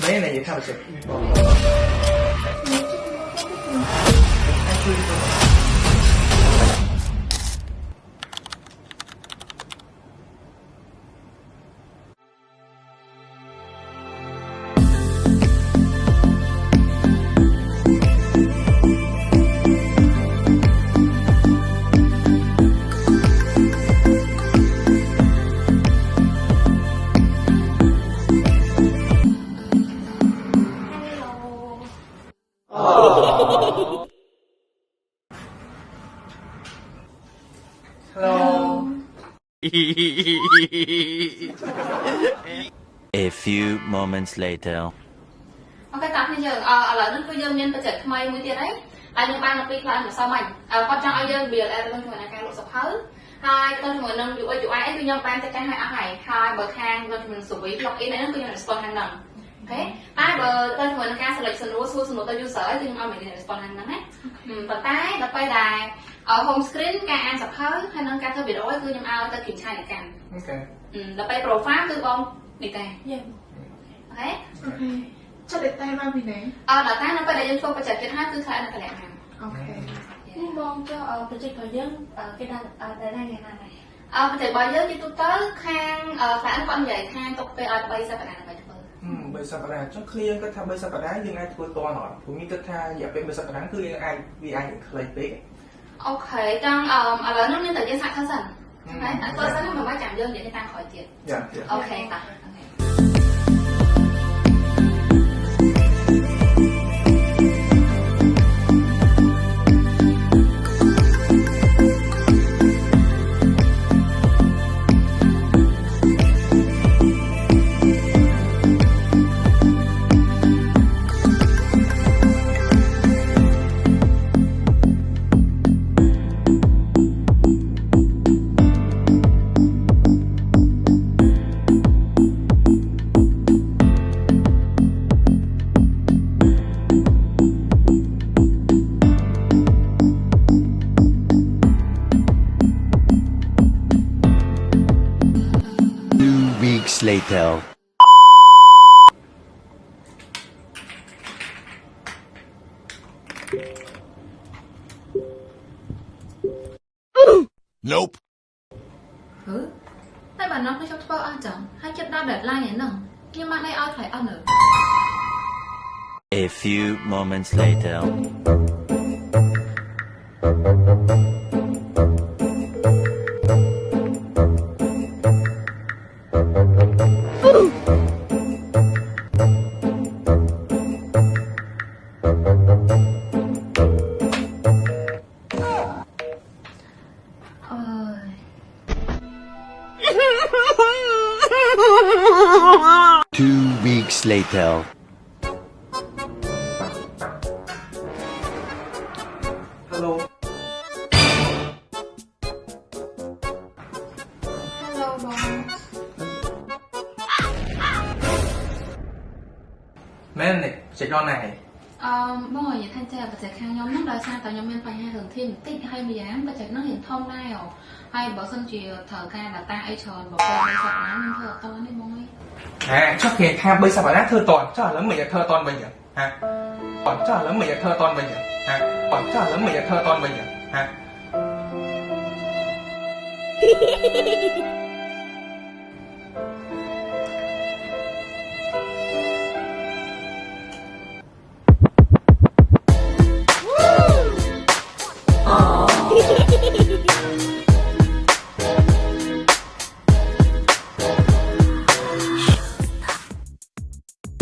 mấy này vậy sao mà sẽ A few moments later. Ok, tạm bây giờ ở nước bây giờ nhân vật chất mày mới tiền đấy. Nhưng ban là pi plan của sao mình. Con trong ai giờ bìa là bên ngoài là càng lộ sập hớ. Hai con ngoài nâng dụ ai bây giờ ban sẽ cái hai ai hai bờ khang bên mình sụp ý lọc ý này nó bây giờ là spawn hàng nặng. Thế, ta bờ tên ngoài nó ca selection số số tôi user ấy thì mình để spawn hàng nặng đấy. Và tái đã quay đài ở home screen ca an sập hớ hay nâng ca thơ bị đối cứ nhầm ao ta kiểm tra lại càng. ok Đã quay profile cứ bông đi tè. Thế. Chắc để tay mang vì này. Là ta nó quay đại dân phương và chặt kết hát cứ khai là phải làm hàng. Ok. Nhưng mong cho tổ chức bảo dưỡng cái đàn ngày này. Mình thể bảo dưỡng cho tôi tới khang phản con vậy khang tục về bây giờ phải làm bài thơ. bây giờ bạn chắc clear cái tham bây giờ bạn đá nhưng ai tôi to nổi cũng như cái tha dạ bên bây giờ bạn cứ ai vì ai clay big Ok, trong là nó nên tự nhiên sạch hết dần. Đấy, tôi sẽ mà mới chạm dương để ta khỏi tiền. dạ Ok, ta. 2 weeks later. Nope. Tại bạn nó trong sport ăn chẳng, hay chất đo deadline này nè, nhưng mà hay ai phải ăn nữa. A few moments later. Two weeks later. hello Hello boss. mấy anh này chạy đo này Bố hồi vậy thanh tra và chạy khang nhóm nó đời xa tại nhóm men phải hai thường thiên tích hay bị dám và chạy nó hiện thông này rồi hay bỏ sân chìa thở ca là ta ấy tròn bỏ qua sọt nó nên thở to đấy môi chắc khi tham bây giờ bạn đá thơ toàn chắc là lớn mình thơ toàn bây giờ ha còn chắc là lớn mình thơ toàn bây giờ ha còn chắc là lớn mình thơ toàn bây giờ ha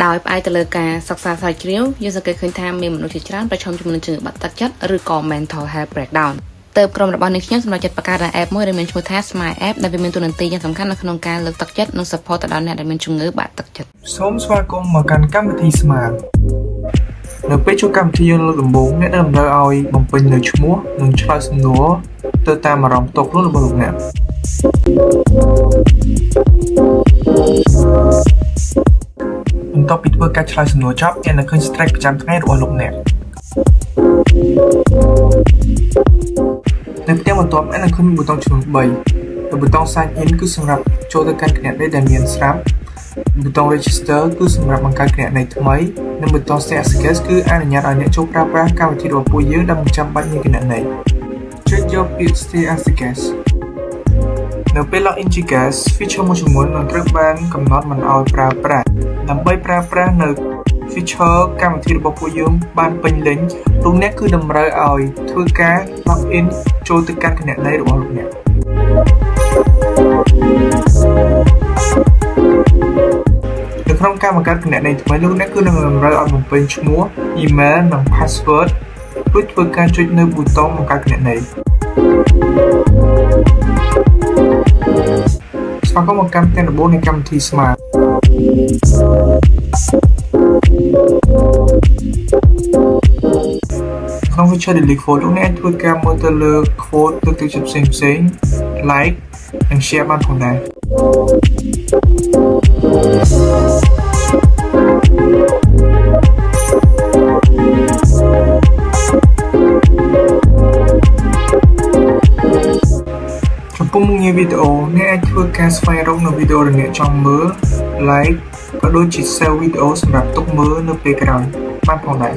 ដោយផ្អែកទៅលើការសិក្សាស្រាវជ្រាវយើងសង្កេតឃើញថាមានមនុស្សជាច្រើនប្រឈមជាមួយនឹងជំងឺបាក់ទឹកចិត្តឬក៏ mental health breakdown ទើបក្រុមរបស់នាងខ្ញុំសម្រាប់ចិត្តបង្កើត app មួយដែលមានឈ្មោះថា Smile App ដែលវាមានតួនាទីយ៉ាងសំខាន់នៅក្នុងការលើកទឹកចិត្តនិង support ទៅដល់អ្នកដែលមានជំងឺបាក់ទឹកចិត្ត សូមស្វាគមន៍មកកាន់កម្មវិធី Smile នៅពេលជួបកម្មវិធីលើកដំបូងអ្នកនឹងតម្រូវឲ្យបំពេញនូវឈ្មោះនិងឆ្លើយសំណួរទៅតាមអារម្មណ៍ផ្ទាល់ខ្លួនរបស់លោកអ្នកបន្ទាប់ពីធ្វើការឆ្លើយសំណួរចប់អ្នកនឹងឃើញ stress ប្រចាំថ្ងៃរបស់លោកអ្នកនៅផ្ទាំងបន្ទាប់អ្នកនឹងឃើញប៊ូតុងចំនួន3 ប៊ូតុង sign in គឺសម្រាប់ចូលទៅកាន់គណនីដែលមានស្រាប់ ប៊ូតុង Register គឺសម្រាប់បង្កើតគណនីថ្មីនិងប៊ូតុង Stay as a Guest គឺអនុញ្ញាតឲ្យអ្នកចូលប្រើប្រាស់កម្មវិធីរបស់ពួកយើងដែលមិនចាំបាច់មានគណនីចុចយកពាក្យ Stay as a Guest នៅពេល login ជា guest feature មួយចំនួននឹងត្រូវបានកំណត់មិនឲ្យប្រើប្រាស់ដើម្បីប្រើប្រាស់នៅ feature កម្មវិធីរបស់ពួកយើងបានពេញលេញលោកអ្នកគឺតម្រូវឲ្យធ្វើការ login ចូលទៅកាន់គណនីរបស់លោកអ្នកនៅក្នុងការបង្កើតគណនីថ្មីលោកអ្នកគឺនឹងតម្រូវឲ្យបំពេញឈ្មោះ email និង password រួចធ្វើការចុចនៅប៊ូតុងបង្កើតគណនីស្វាគមន៍មកកាន់ទាំងដំបូងនៃកម្មវិធី Smart ក្នុង feature delete quote លោកអ្នកធ្វើការមើលទៅលើ quote លើកទឹកចិត្តផ្សេងៗ like និង share បានផងដែរចំពោះមុខងារវីដេអូអ្នកអាចធ្វើការស្វែងរកនៅវីដេអូដែលអ្នកចង់មើល like ក៏ដូចជា save វីដេអូសម្រាប់ទុកមើលនៅពេលក្រោយបានផងដែរ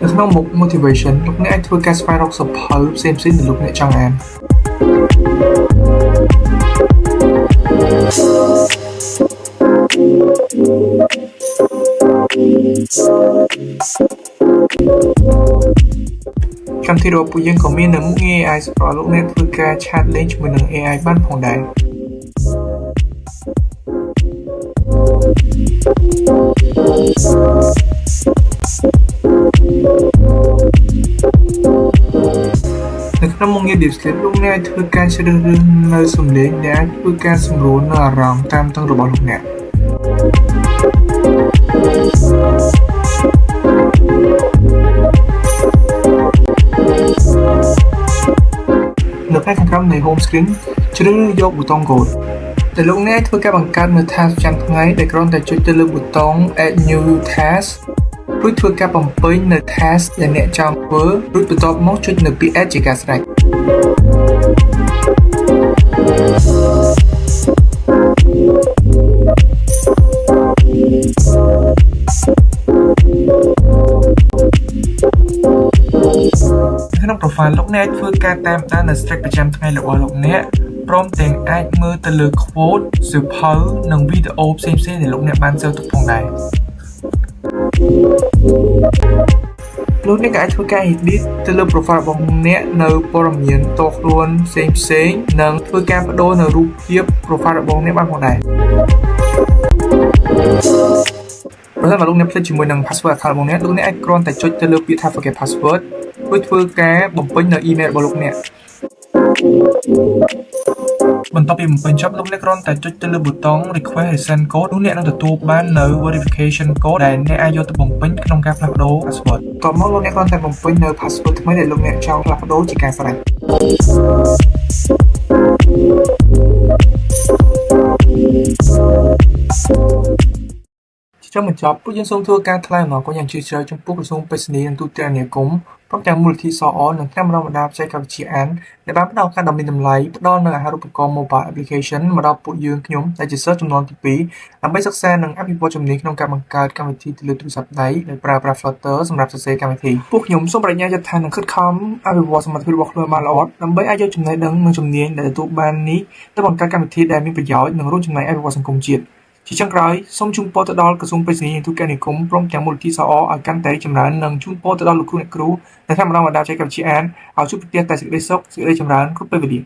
នៅក្នុងមុខ motivation លោកអ្នកអាចធ្វើការស្វែងរកសៀវភៅផ្សេងៗដែលលោកអ្នកចង់អានកម្មវិធីរបស់ពួកយើងក៏មាននៅមុខងារ AI សម្រាប់លោកអ្នកធ្វើការឆាតលេងជាមួយនឹង AI បានផងដែរនៅក្នុងមុខងារ Deep Sleep លោកអ្នកធ្វើការជ្រើសរើសនៅសំឡេងដែលអាចធ្វើការសម្រួលនៅអារម្មណ៍តាមតឹងរបស់លោកអ្នកនៅផ្នែកខាងក្រោមនៃ Home Screen ជ្រើសរើសយកប៊ូតុង Code ដែលលោកអ្នកធ្វើការបង្កើតនៅ task ប្រចាំថ្ងៃដែលគ្រាន់តែចុចទៅលើប៊ូតុង Add New Task រួចធ្វើការបំពេញនៅ task ដែលអ្នកចង់ធ្វើរួចបន្ទាប់មកចុចនៅពាក្យ Add ជាការស្រេចក្នុង profile លោកអ្នកធ្វើការតាមដាននៅ streak ប្រចាំថ្ងៃរបស់លោកអ្នកព្រមទាំងអាចមើលទៅលើ quote សៀវភៅនិងវីដេអូផ្សេងៗដែលលោកអ្នកបានចូលទុកផងដែរលោកអ្នកក៏អាចធ្វើការ edit ទៅលើ profile របស់អ្នកនៅព័ត៌មានតខ្លួនផ្សេងៗនិងធ្វើការបដូរនៅរូបភាព profile របស់អ្នកបានផងដែរប្រសិនបើលោកអ្នកភ្លេចជាមួយនឹង password account របស់អ្នកលោកអ្នកអាចគ្រាន់តែចុចទៅលើពាក្យថា forget password រួចធ្វើការបំពេញនៅ email របស់លោកអ្នកបន្ទាប់ពីបំពេញចប់លោកអ្នកគ្រាន់តែចុចទៅលើប៊ូតុង request resend code នោះអ្នកនឹងទទួលបាននៅ verification code ដែលអ្នកអាចយកទៅបំពេញក្នុងការផ្លាស់ប្ដូរ password តមកលោកអ្នកគ្រាន់តែបំពេញនៅ password ថ្មីដែលលោកអ្នកចង់ផ្លាស់ប្ដូរជាការស្រេចចុងបញ្ចប់ពួកយើងសូមធ្វើការថ្លែងអំណរគុណយ៉ាងជ្រាលជ្រៅចំពោះក្រសួងបេសនីនិងទូតអានាគមន៍ព្រមទាំងមូលនិធិ សអ និងថ្នាក់បណ្តុះបណ្តាលបច្ចេកវិទ្យាអានដែលបានផ្តល់ឱកាសដ៏មានតម្លៃផ្តល់នូវអាហារូបករណ៍ mobile application មកដល់ពួកយើងខ្ញុំដែលជាសិស្សចំនួនទី2ដើម្បីសិក្សានិងអភិវឌ្ឍជំនាញក្នុងការបង្កើតកម្មវិធីទៅលើទូរស័ព្ទដៃដោយប្រើប្រាស់ Flutter សម្រាប់សរសេរកម្មវិធីពួកខ្ញុំសូមបដិញ្ញាចិត្តថានឹងខិតខំអភិវឌ្ឍសមត្ថភាពរបស់ខ្លួនបានល្អដើម្បីអាចយកចំណេះដឹងនិងជំនាញដែលទទួលបាននេះទៅបង្កើតកម្មវិធីដែលមានប្រយោជន៍និងរួមចំណែកអភិវឌ្ឍសង្គមជាតិជាចុងក្រោយសូមជូនពរទៅដល់ក្រសួងបេសនីនិងទូតអានាគមន៍ព្រមទាំងមូលនិធិ សអ ឲ្យកាន់តែចម្រើននិងជូនពរទៅដល់លោកគ្រូអ្នកគ្រូដែលតាមបណ្តាបច្ចេកវិទ្យាអានឲ្យជួបប្រទះតែសេចក្តីសុខសេចក្តីចម្រើនគ្រប់ពេលវេលា